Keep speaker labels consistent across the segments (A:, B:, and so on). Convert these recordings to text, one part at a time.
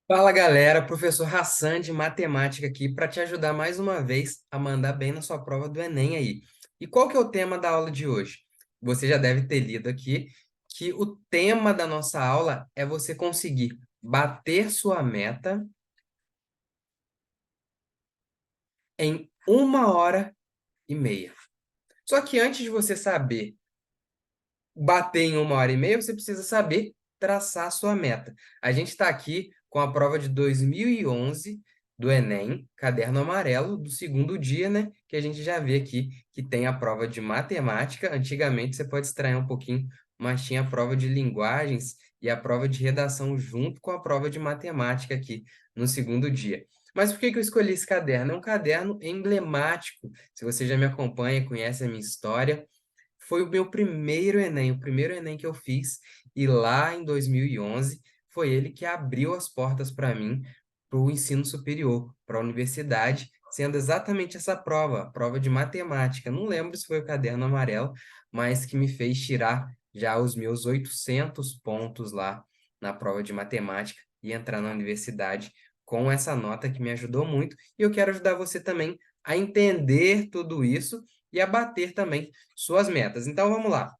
A: Fala galera, professor Hassan de matemática aqui para te ajudar mais uma vez a mandar bem na sua prova do Enem aí. E qual que é o tema da aula de hoje? Você já deve ter lido aqui que o tema da nossa aula é você conseguir bater sua meta em 1 hora e meia. Só que antes de você saber bater em 1 hora e meia, você precisa saber traçar a sua meta. A gente está aqui com a prova de 2011 do Enem, caderno amarelo, do segundo dia, né? Que a gente já vê aqui que tem a prova de matemática. Antigamente você pode estranhar um pouquinho, mas tinha a prova de linguagens e a prova de redação junto com a prova de matemática aqui no segundo dia. Mas por que que eu escolhi esse caderno? É um caderno emblemático. Se você já me acompanha, conhece a minha história, foi o meu primeiro Enem, o primeiro Enem que eu fiz, e lá em 2011 foi ele que abriu as portas para mim, para o ensino superior, para a universidade, sendo exatamente essa prova, a prova de matemática. Não lembro se foi o caderno amarelo, mas que me fez tirar já os meus 800 pontos lá na prova de matemática e entrar na universidade com essa nota que me ajudou muito. E eu quero ajudar você também a entender tudo isso e a bater também suas metas. Então vamos lá.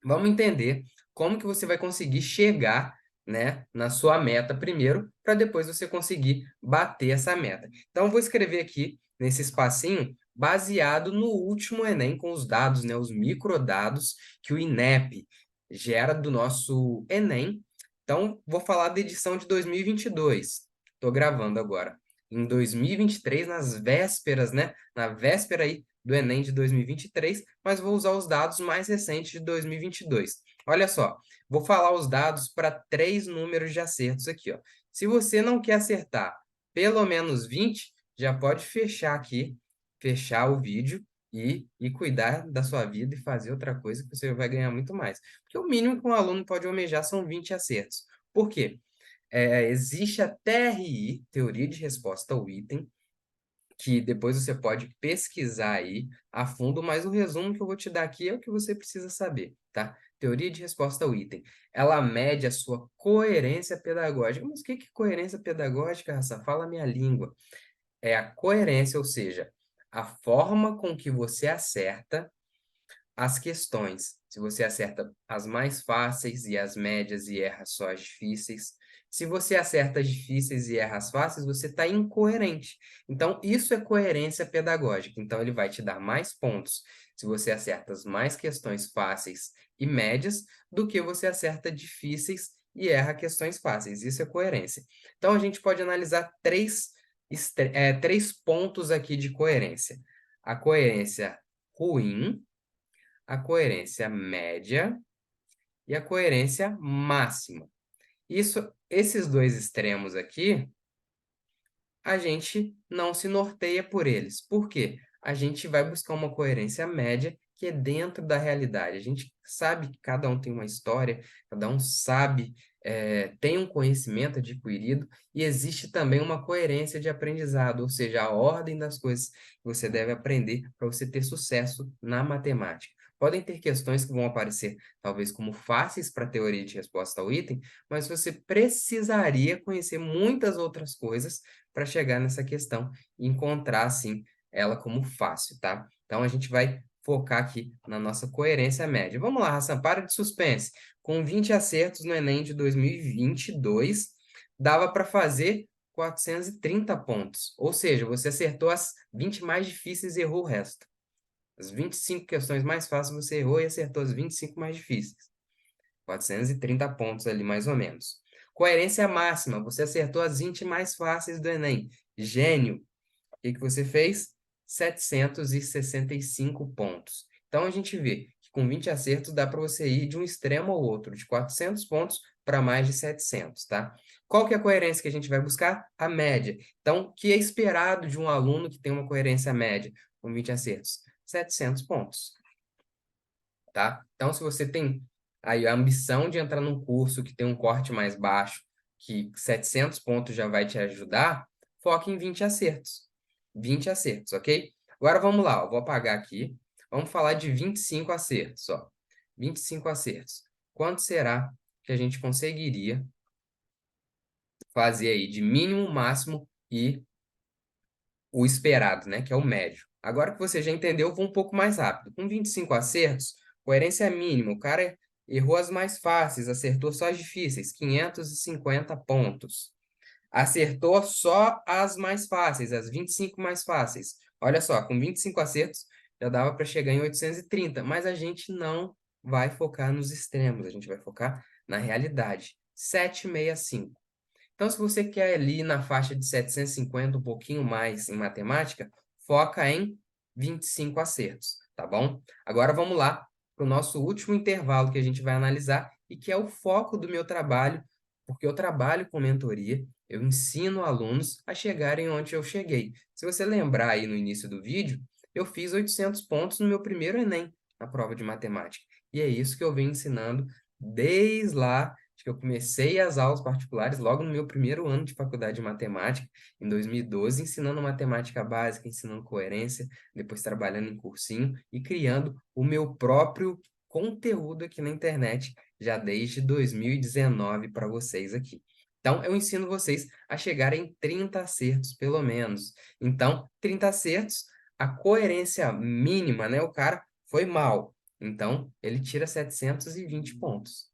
A: Vamos entender como que você vai conseguir chegar, né, na sua meta primeiro, para depois você conseguir bater essa meta. Então eu vou escrever aqui nesse espacinho baseado no último Enem com os dados, né, os microdados que o INEP gera do nosso Enem. Então vou falar da edição de 2022. Estou gravando agora. Em 2023, nas vésperas, né? Na véspera aí do Enem de 2023, mas vou usar os dados mais recentes de 2022. Olha só, vou falar os dados para 3 números de acertos aqui, ó. Se você não quer acertar pelo menos 20, já pode fechar aqui, fechar o vídeo e cuidar da sua vida e fazer outra coisa que você vai ganhar muito mais. Porque o mínimo que um aluno pode almejar são 20 acertos. Por quê? Existe a TRI, Teoria de Resposta ao Item, que depois você pode pesquisar aí a fundo, mas o resumo que eu vou te dar aqui é o que você precisa saber, tá? Teoria de resposta ao item. Ela mede a sua coerência pedagógica. Mas o que que é coerência pedagógica, Raça? Fala a minha língua. É a coerência, ou seja, a forma com que você acerta as questões. Se você acerta as mais fáceis e as médias e erra só as difíceis. Se você acerta as difíceis e erra as fáceis, você está incoerente. Então, isso é coerência pedagógica. Então, ele vai te dar mais pontos se você acerta as mais questões fáceis e médias do que você acerta difíceis e erra questões fáceis. Isso é coerência. Então, a gente pode analisar três pontos aqui de coerência. A coerência ruim, a coerência média e a coerência máxima. Esses dois extremos aqui, a gente não se norteia por eles. Por quê? A gente vai buscar uma coerência média que é dentro da realidade. A gente sabe que cada um tem uma história, cada um sabe, tem um conhecimento adquirido e existe também uma coerência de aprendizado, ou seja, a ordem das coisas que você deve aprender para você ter sucesso na matemática. Podem ter questões que vão aparecer talvez como fáceis para a teoria de resposta ao item, mas você precisaria conhecer muitas outras coisas para chegar nessa questão e encontrar, assim, ela como fácil, tá? Então, a gente vai focar aqui na nossa coerência média. Vamos lá, Hassan, para de suspense. Com 20 acertos no Enem de 2022, dava para fazer 430 pontos. Ou seja, você acertou as 20 mais difíceis e errou o resto. As 25 questões mais fáceis você errou e acertou as 25 mais difíceis. 430 pontos ali, mais ou menos. Coerência máxima, você acertou as 20 mais fáceis do Enem. Gênio. O que que você fez? 765 pontos. Então, a gente vê que com 20 acertos dá para você ir de um extremo ao outro, de 400 pontos para mais de 700, tá? Qual que é a coerência que a gente vai buscar? A média. Então, o que é esperado de um aluno que tem uma coerência média com 20 acertos? 700 pontos, tá? Então, se você tem aí a ambição de entrar num curso que tem um corte mais baixo, que 700 pontos já vai te ajudar, foque em 20 acertos. 20 acertos, ok? Agora vamos lá, ó, vou apagar aqui. Vamos falar de 25 acertos, ó. 25 acertos. Quanto será que a gente conseguiria fazer aí de mínimo, máximo e o esperado, né, que é o médio. Agora que você já entendeu, eu vou um pouco mais rápido. Com 25 acertos, coerência mínima, o cara errou as mais fáceis, acertou só as difíceis, 550 pontos. Acertou só as mais fáceis, as 25 mais fáceis. Olha só, com 25 acertos, já dava para chegar em 830, mas a gente não vai focar nos extremos, a gente vai focar na realidade. 765. Então, se você quer ali na faixa de 750, um pouquinho mais em matemática, foca em 25 acertos, tá bom? Agora vamos lá para o nosso último intervalo que a gente vai analisar e que é o foco do meu trabalho, porque eu trabalho com mentoria, eu ensino alunos a chegarem onde eu cheguei. Se você lembrar aí no início do vídeo, eu fiz 800 pontos no meu primeiro Enem, na prova de matemática. E é isso que eu venho ensinando desde lá. Acho que eu comecei as aulas particulares logo no meu primeiro ano de faculdade de matemática, em 2012, ensinando matemática básica, ensinando coerência, depois trabalhando em cursinho e criando o meu próprio conteúdo aqui na internet, já desde 2019 para vocês aqui. Então, eu ensino vocês a chegarem em 30 acertos, pelo menos. Então, 30 acertos, a coerência mínima, né? O cara foi mal. Então, ele tira 720 pontos.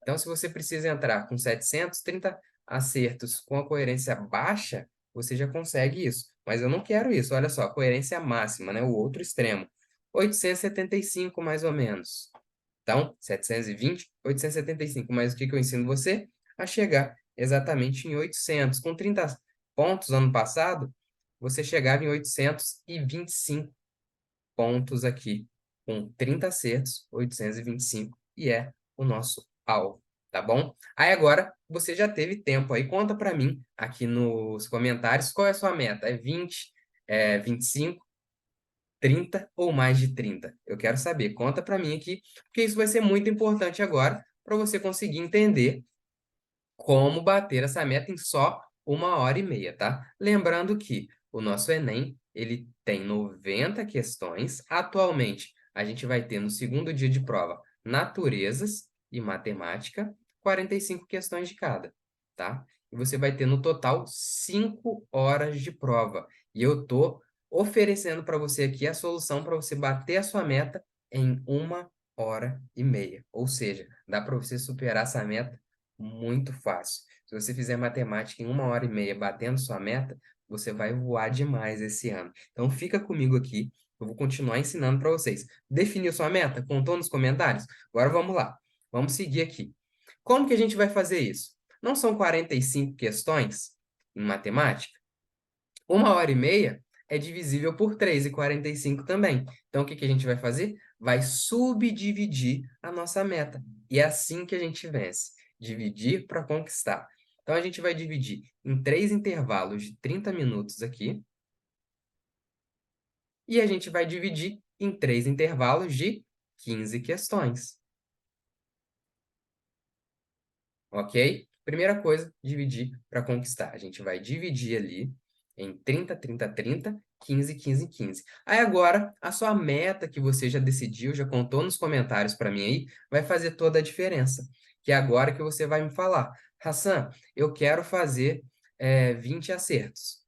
A: Então, se você precisa entrar com 730 acertos com a coerência baixa, você já consegue isso. Mas eu não quero isso. Olha só, coerência máxima, né? O outro extremo. 875, mais ou menos. Então, 720, 875. Mas o que que eu ensino você? A chegar exatamente em 800. Com 30 pontos ano passado, você chegava em 825 pontos aqui. Com 30 acertos, 825. E é o nosso alvo, tá bom? Aí agora, você já teve tempo aí. Conta para mim aqui nos comentários qual é a sua meta. É 20, 25, 30 ou mais de 30? Eu quero saber. Conta para mim aqui, porque isso vai ser muito importante agora para você conseguir entender como bater essa meta em só 1 hora e meia, tá? Lembrando que o nosso Enem, ele tem 90 questões. Atualmente, a gente vai ter no segundo dia de prova naturezas e matemática, 45 questões de cada, tá? E você vai ter no total 5 horas de prova. E eu tô oferecendo para você aqui a solução para você bater a sua meta em 1 hora e meia. Ou seja, dá para você superar essa meta muito fácil. Se você fizer matemática em 1 hora e meia batendo sua meta, você vai voar demais esse ano. Então fica comigo aqui, eu vou continuar ensinando para vocês. Definiu sua meta? Contou nos comentários? Agora vamos lá. Vamos seguir aqui. Como que a gente vai fazer isso? Não são 45 questões em matemática? 1 hora e meia é divisível por 3 e 45 também. Então, o que que a gente vai fazer? Vai subdividir a nossa meta. E é assim que a gente vence. Dividir para conquistar. Então, a gente vai dividir em 3 intervalos de 30 minutos aqui. E a gente vai dividir em 3 intervalos de 15 questões. Ok? Primeira coisa, dividir para conquistar. A gente vai dividir ali em 30, 30, 30, 15, 15, 15. Aí agora, a sua meta que você já decidiu, já contou nos comentários para mim aí, vai fazer toda a diferença. Que é agora que você vai me falar, Hassan, eu quero fazer 20 acertos.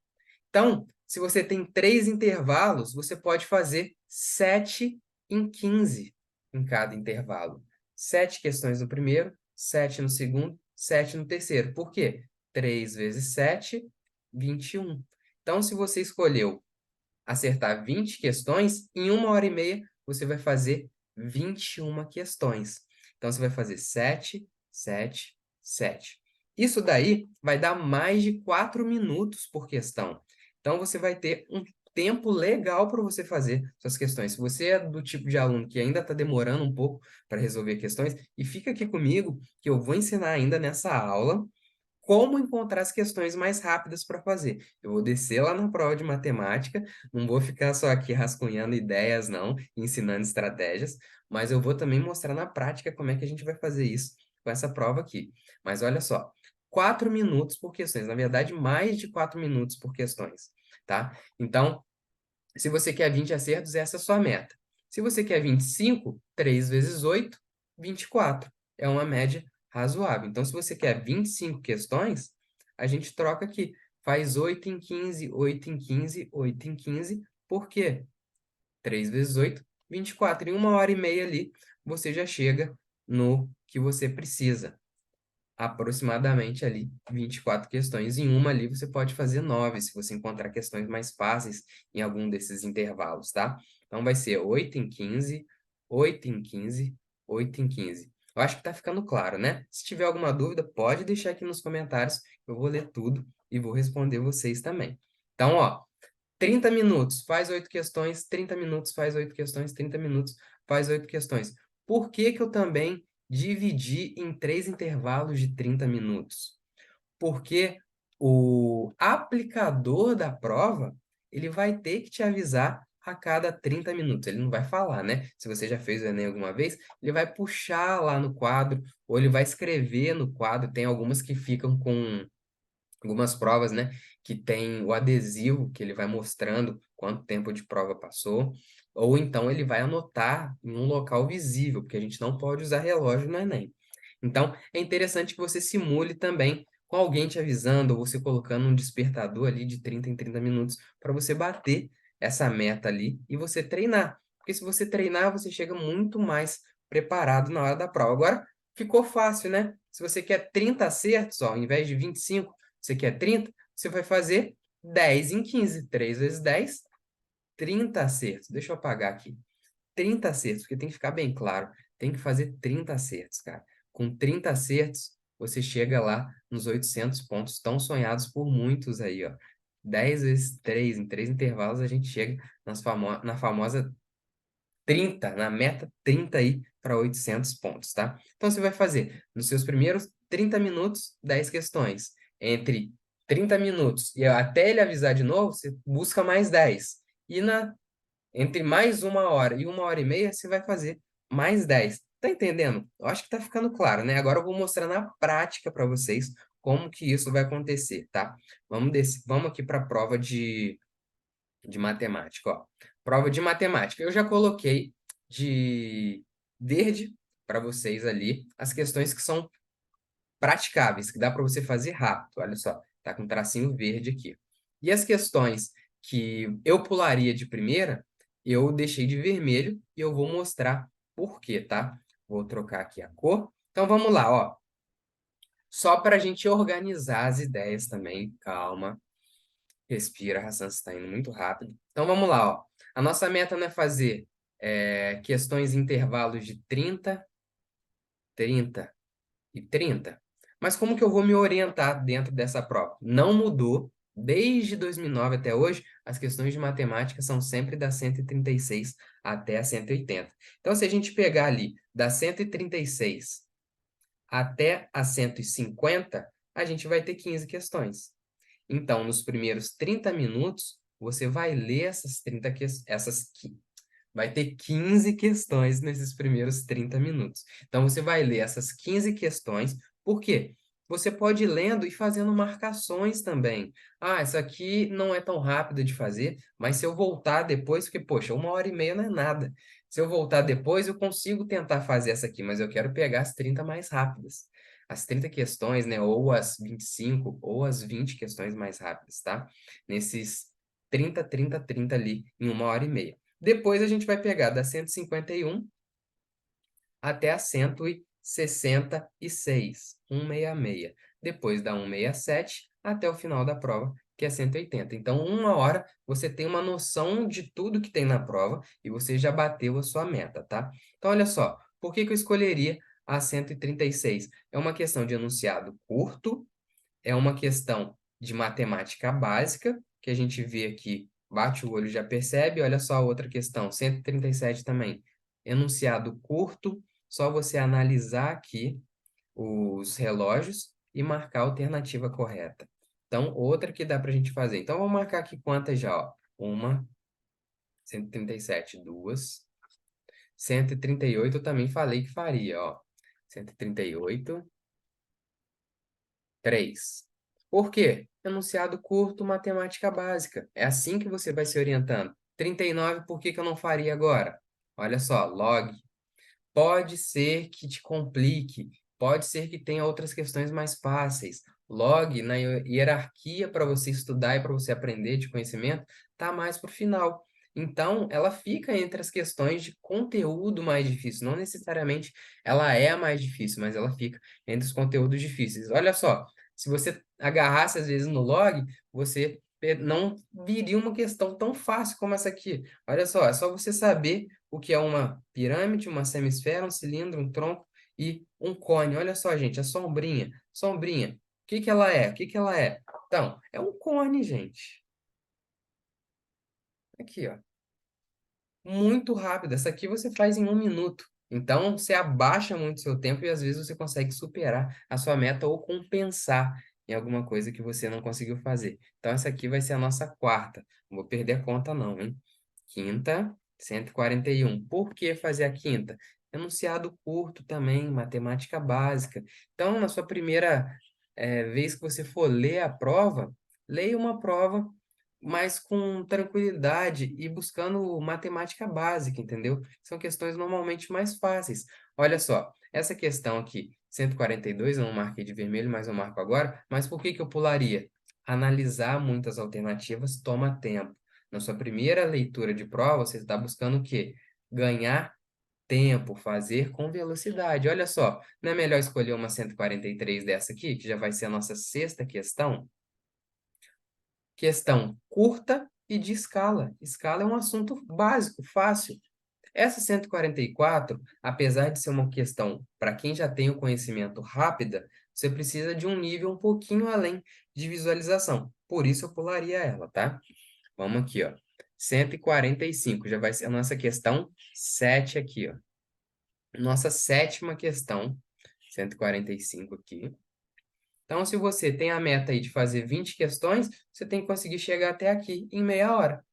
A: Então, se você tem 3 intervalos, você pode fazer 7 em 15 em cada intervalo. 7 questões no primeiro, 7 no segundo, 7 no terceiro. Por quê? 3 vezes 7, 21. Então, se você escolheu acertar 20 questões, em 1 hora e meia você vai fazer 21 questões. Então, você vai fazer 7, 7, 7. Isso daí vai dar mais de 4 minutos por questão. Então, você vai ter um tempo legal para você fazer suas questões. Se você é do tipo de aluno que ainda está demorando um pouco para resolver questões, e fica aqui comigo que eu vou ensinar ainda nessa aula como encontrar as questões mais rápidas para fazer. Eu vou descer lá na prova de matemática, não vou ficar só aqui rascunhando ideias, não, ensinando estratégias, mas eu vou também mostrar na prática como é que a gente vai fazer isso com essa prova aqui. Mas olha só, 4 minutos por questões, na verdade, mais de 4 minutos por questões, tá? Então, se você quer 20 acertos, essa é a sua meta. Se você quer 25, 3 vezes 8, 24. É uma média razoável. Então, se você quer 25 questões, a gente troca aqui. Faz 8 em 15, 8 em 15, 8 em 15. Por quê? 3 vezes 8, 24. Em 1h30 ali, você já chega no que você precisa. Aproximadamente ali 24 questões. Em uma ali você pode fazer 9, se você encontrar questões mais fáceis em algum desses intervalos, tá? Então vai ser 8 em 15, 8 em 15, 8 em 15. Eu acho que tá ficando claro, né? Se tiver alguma dúvida, pode deixar aqui nos comentários, eu vou ler tudo e vou responder vocês também. Então, ó, 30 minutos, faz 8 questões, 30 minutos, faz 8 questões, 30 minutos, faz 8 questões. Por que que eu também dividi em 3 intervalos de 30 minutos? Porque o aplicador da prova, ele vai ter que te avisar a cada 30 minutos. Ele não vai falar, né? Se você já fez o Enem alguma vez, ele vai puxar lá no quadro, ou ele vai escrever no quadro. Tem algumas que ficam com algumas provas, né, que tem o adesivo que ele vai mostrando quanto tempo de prova passou, ou então ele vai anotar em um local visível, porque a gente não pode usar relógio no Enem. Então, é interessante que você simule também com alguém te avisando, ou você colocando um despertador ali de 30 em 30 minutos, para você bater essa meta ali e você treinar. Porque se você treinar, você chega muito mais preparado na hora da prova. Agora, ficou fácil, né? Se você quer 30 acertos, ó, ao invés de 25, você quer 30, você vai fazer 10 em 15. 3 vezes 10, 30 acertos. Deixa eu apagar aqui. 30 acertos, porque tem que ficar bem claro. Tem que fazer 30 acertos, cara. Com 30 acertos, você chega lá nos 800 pontos tão sonhados por muitos aí, ó. 10 vezes 3, em 3 intervalos, a gente chega na famosa 30, na meta 30 aí para 800 pontos, tá? Então, você vai fazer nos seus primeiros 30 minutos, 10 questões. Entre 30 minutos e até ele avisar de novo, você busca mais 10. E entre mais 1h e 1h30, você vai fazer mais 10. Tá entendendo? Eu acho que tá ficando claro, né? Agora eu vou mostrar na prática para vocês como que isso vai acontecer, tá? Vamos aqui para a prova de matemática, ó. Prova de matemática. Eu já coloquei de verde para vocês ali as questões que são praticáveis, que dá para você fazer rápido. Olha só, tá com um tracinho verde aqui. E as questões que eu pularia de primeira, eu deixei de vermelho e eu vou mostrar por quê, tá? Vou trocar aqui a cor. Então vamos lá, ó. Só para a gente organizar as ideias também, calma. Respira, Hassan, você está indo muito rápido. Então vamos lá, ó. A nossa meta não é fazer questões em intervalos de 30, 30 e 30. Mas como que eu vou me orientar dentro dessa prova? Não mudou. Desde 2009 até hoje, as questões de matemática são sempre da 136 até a 180. Então, se a gente pegar ali da 136 até a 150, a gente vai ter 15 questões. Então, nos primeiros 30 minutos, você vai ler essas 30 vai ter 15 questões nesses primeiros 30 minutos. Então, você vai ler essas 15 questões. Por quê? Você pode ir lendo e fazendo marcações também. Ah, essa aqui não é tão rápida de fazer, mas se eu voltar depois, porque, poxa, 1h30 não é nada. Se eu voltar depois, eu consigo tentar fazer essa aqui, mas eu quero pegar as 30 mais rápidas. As 30 questões, né? Ou as 25, ou as 20 questões mais rápidas, tá? Nesses 30, 30, 30 ali, em 1h30. Depois a gente vai pegar da 151 até a 166, 166. Depois da 167 até o final da prova, que é 180. Então, 1 hora você tem uma noção de tudo que tem na prova e você já bateu a sua meta, tá? Então, olha só, por que que eu escolheria a 136? É uma questão de enunciado curto, é uma questão de matemática básica, que a gente vê aqui, bate o olho e já percebe. Olha só a outra questão, 137 também. Enunciado curto, só você analisar aqui os relógios e marcar a alternativa correta. Então, outra que dá para a gente fazer. Então, vamos marcar aqui quantas já, ó. Uma, 137, duas. 138 eu também falei que faria, ó. 138. 3. Por quê? Enunciado curto, matemática básica. É assim que você vai se orientando. 39, por que que eu não faria agora? Olha só, log. Pode ser que te complique, pode ser que tenha outras questões mais fáceis. Log, na hierarquia para você estudar e para você aprender de conhecimento, tá mais para o final. Então, ela fica entre as questões de conteúdo mais difícil. Não necessariamente ela é a mais difícil, mas ela fica entre os conteúdos difíceis. Olha só, se você agarrasse às vezes no log, você não viria uma questão tão fácil como essa aqui. Olha só, é só você saber o que é uma pirâmide, uma semisfera, um cilindro, um tronco e um cone. Olha só, gente, a sombrinha. Sombrinha. O que que ela é? O que que ela é? Então, é um cone, gente. Aqui, ó. Muito rápido. Essa aqui você faz em 1 minuto. Então, você abaixa muito seu tempo e às vezes você consegue superar a sua meta ou compensar em alguma coisa que você não conseguiu fazer. Então, essa aqui vai ser a nossa quarta. Não vou perder a conta, não, hein? Quinta, 141. Por que fazer a quinta? Enunciado curto também, matemática básica. Então, na sua primeira vez que você for ler a prova, leia uma prova mas com tranquilidade e buscando matemática básica, entendeu? São questões normalmente mais fáceis. Olha só, essa questão aqui, 142, eu não marquei de vermelho, mas eu marco agora. Mas por que que eu pularia? Analisar muitas alternativas toma tempo. Na sua primeira leitura de prova, você está buscando o quê? Ganhar tempo, fazer com velocidade. Olha só, não é melhor escolher uma 143 dessa aqui, que já vai ser a nossa sexta questão? Questão curta e de escala. Escala é um assunto básico, fácil. Essa 144, apesar de ser uma questão para quem já tem o conhecimento rápida, você precisa de um nível um pouquinho além de visualização. Por isso eu pularia ela, tá? Vamos aqui, ó. 145 já vai ser a nossa questão 7 aqui, ó. Nossa sétima questão, 145 aqui. Então, se você tem a meta aí de fazer 20 questões, você tem que conseguir chegar até aqui em meia hora.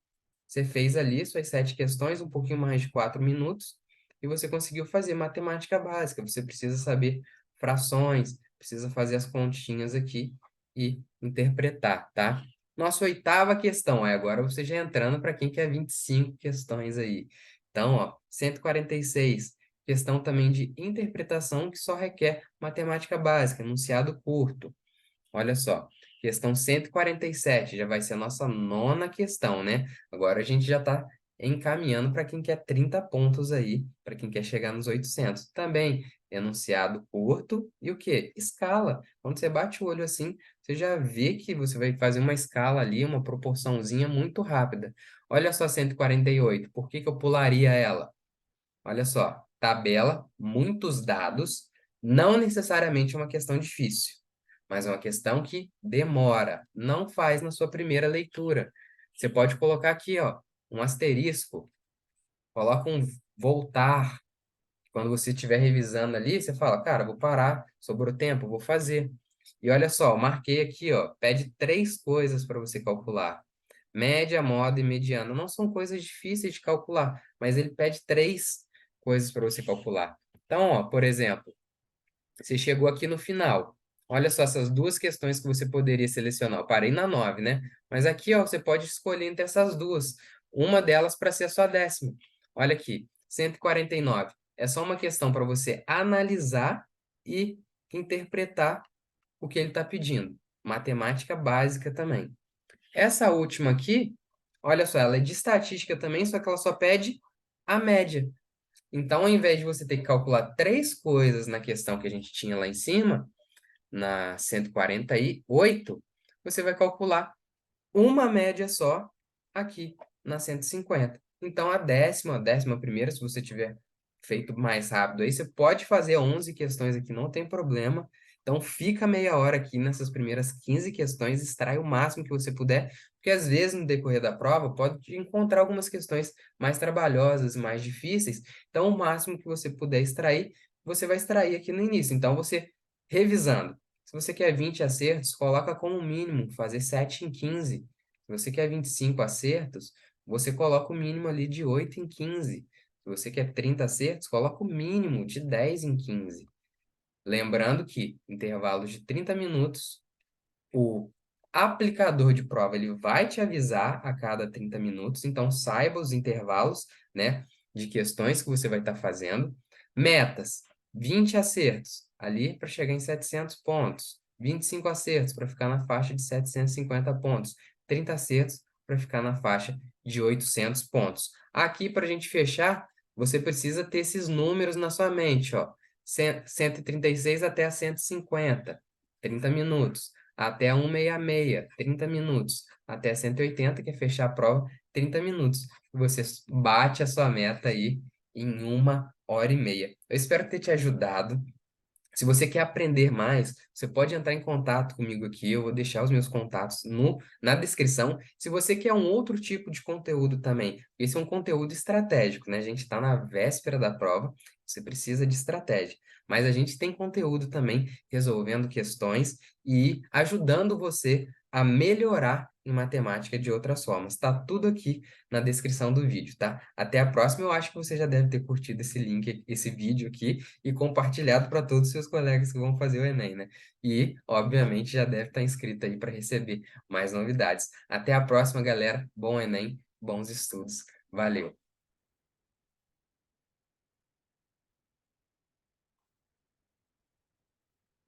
A: Você fez ali suas 7 questões, um pouquinho mais de 4 minutos, e você conseguiu fazer matemática básica. Você precisa saber frações, precisa fazer as continhas aqui e interpretar, tá? Nossa oitava questão, agora você já entrando para quem quer 25 questões aí. Então, ó, 146, questão também de interpretação que só requer matemática básica, enunciado curto. Olha só, questão 147 já vai ser a nossa nona questão, né? Agora a gente já está encaminhando para quem quer 30 pontos aí, para quem quer chegar nos 800. Também, enunciado curto e o quê? Escala. Quando você bate o olho assim, você já vê que você vai fazer uma escala ali, uma proporçãozinha muito rápida. Olha só 148, por que que eu pularia ela? Olha só, tabela, muitos dados, não necessariamente é uma questão difícil, mas é uma questão que demora, não faz na sua primeira leitura. Você pode colocar aqui, ó, um asterisco, coloca um voltar. Quando você estiver revisando ali, você fala, cara, vou parar, sobrou tempo, vou fazer. E olha só, eu marquei aqui, ó, pede 3 coisas para você calcular. Média, moda e mediana. Não são coisas difíceis de calcular, mas ele pede 3 coisas para você calcular. Então, ó, por exemplo, você chegou aqui no final. Olha só essas 2 questões que você poderia selecionar. Eu parei na 9, né? Mas aqui, ó, você pode escolher entre essas duas. Uma delas para ser a sua décima. Olha aqui, 149. É só uma questão para você analisar e interpretar o que ele está pedindo. Matemática básica também. Essa última aqui, olha só, ela é de estatística também, só que ela só pede a média. Então, ao invés de você ter que calcular 3 coisas na questão que a gente tinha lá em cima, na 148, você vai calcular uma média só aqui na 150. Então, a décima primeira, se você tiver feito mais rápido aí, você pode fazer 11 questões aqui, não tem problema. Então, fica meia hora aqui nessas primeiras 15 questões, extrai o máximo que você puder, porque às vezes no decorrer da prova pode encontrar algumas questões mais trabalhosas, mais difíceis. Então, o máximo que você puder extrair, você vai extrair aqui no início. Então, você revisando. Se você quer 20 acertos, coloca como mínimo fazer 7 em 15. Se você quer 25 acertos, você coloca o mínimo ali de 8 em 15. Se você quer 30 acertos, coloca o mínimo de 10 em 15. Lembrando que, intervalos de 30 minutos, o aplicador de prova ele vai te avisar a cada 30 minutos, então saiba os intervalos, né, de questões que você vai estar fazendo. Metas, 20 acertos, ali para chegar em 700 pontos. 25 acertos para ficar na faixa de 750 pontos, 30 acertos para ficar na faixa de 800 pontos. Aqui, para a gente fechar, você precisa ter esses números na sua mente, ó. 136 até a 150, 30 minutos. Até a 166, 30 minutos. Até 180, que é fechar a prova, 30 minutos. Você bate a sua meta aí em 1 hora e meia. Eu espero ter te ajudado. Se você quer aprender mais, você pode entrar em contato comigo aqui. Eu vou deixar os meus contatos na descrição. Se você quer um outro tipo de conteúdo também, esse é um conteúdo estratégico, né? A gente está na véspera da prova, você precisa de estratégia. Mas a gente tem conteúdo também resolvendo questões e ajudando você a melhorar em matemática de outras formas. Tá tudo aqui na descrição do vídeo, tá? Até a próxima. Eu acho que você já deve ter curtido esse link, esse vídeo aqui e compartilhado para todos os seus colegas que vão fazer o Enem, né? E, obviamente, já deve estar inscrito aí para receber mais novidades. Até a próxima, galera. Bom Enem, bons estudos. Valeu!